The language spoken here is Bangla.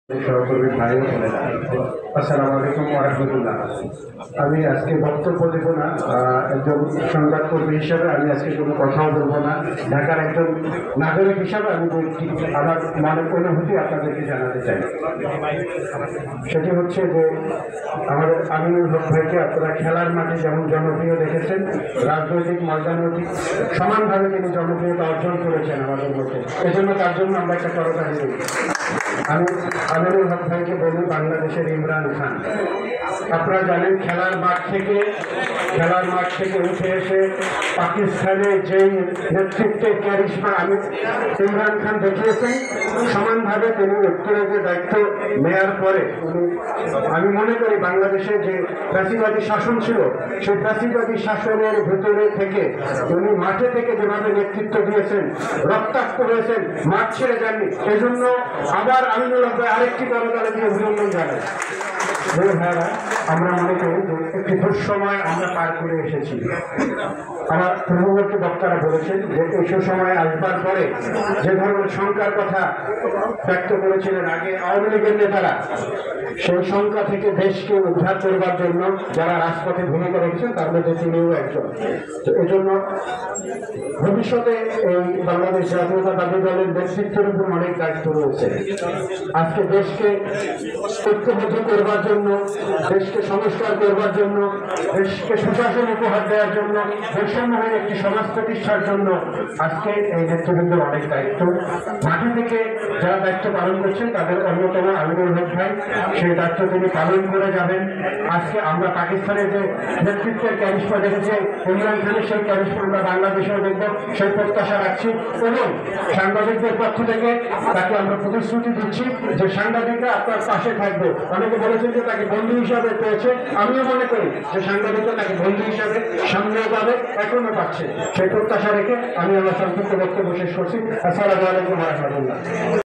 সহকর্মী ভাই ও বোনেরা, আসসালামু আলাইকুম ওয়া রাহমাতুল্লাহ। আমি আজকে বক্তব্য দেব না, একজন সংবাদকর্মী হিসাবে আমি আজকে কোনো কথাও বলবো না। ঢাকার একজন নাগরিক হিসাবে আমি আমার মনের অনুভূতি আপনাদেরকে জানাতে চাই। সেটি হচ্ছে যে আমাদের আমিনুল হক ভাইকে আপনারা খেলার মাঠে যেমন জনপ্রিয় দেখেছেন, রাজনৈতিক ময়দানেও ঠিক সমানভাবে তিনি জনপ্রিয়তা অর্জন করেছেন আমাদের মধ্যে। এজন্য তার জন্য আমরা একটা করতালি দিই। আমি আমিনুল হক ভাইকে বলি বাংলাদেশের ইমরান খান। আপনারা জানেন খেলার মাঠ থেকে উঠে এসে পাকিস্তানে যেই নেতৃত্বের ক্যারিশমা ইমরান খান দেখিয়েছেন, সমানভাবে তিনি উত্তরে যে দায়িত্ব নেয়ার পরে আমি মনে করি বাংলাদেশে যে ফ্যাসিবাদী শাসন ছিল, সেই ফ্যাসিবাদী শাসনের ভেতরে থেকে উনি মাঠে থেকে যেভাবে নেতৃত্ব দিয়েছেন, রক্তাক্ত হয়েছেন, মাঠ ছেড়ে যাননি। এই জন্য আবার আমিনুল হক ভাই আরেকটি করতালি দিয়ে অভিনন্দন জানাই। আমরা মনে করি যে একটি দুঃসময় আমরা পার করে এসেছি। আমার পূর্ববর্তী বক্তারা বলেছেন যে এই সময় আসবার পরে যে ধরনের শঙ্কার কথা ব্যক্ত করেছিলেন আগে আওয়ামী লীগের নেতারা, সেই শঙ্কা থেকে দেশকে উদ্ধার করবার জন্য যারা রাজপথে ভূমিকা রেখেছেন তার মধ্যে তিনিও একজন। তো এজন্য ভবিষ্যতে এই বাংলাদেশ জাতীয়তাবাদী দলের নেতৃত্বের উপর অনেক দায়িত্ব রয়েছে। আজকে দেশকে ঐক্যবদ্ধ করবার জন্য, দেশকে সংস্কার করবার জন্য, দেশকে সুশাসন উপহার দেওয়ার জন্য, বৈষম্যহীন একটি সমাজ প্রতিষ্ঠার জন্য আজকে এই নেতৃবৃন্দের অনেক দায়িত্ব। মাঠে থেকে যারা দায়িত্ব পালন করছেন তাদের অন্যতম আমিনুল হক ভাই, সেই দায়িত্ব তিনি পালন করে যাবেন। আজকে আমরা পাকিস্তানের যে নেতৃত্বের ক্যারিশমা দেখেছি, ইমরান খানের সেই ক্যারিশমা আমরা বাংলাদেশেও দেখব, সেই প্রত্যাশা রাখছি। এবং সাংবাদিকদের পক্ষ থেকে তাকে আমরা প্রতিশ্রুতি দিচ্ছি যে সাংবাদিকরা আপনার পাশে থাকবে। অনেকে বলেছেন যে তাকে বন্ধু হিসাবে পেয়েছে, আমিও মনে করি যে সাংবাদিকরা তাকে বন্ধু হিসাবে সামনেও পাবে, এখনো পাচ্ছে। সেই প্রত্যাশা রেখে আমি আমার সংক্ষিপ্ত বক্তব্য শেষ করছি। আসসালামু আলাইকুম ওয়া রাহমাতুল্লাহ।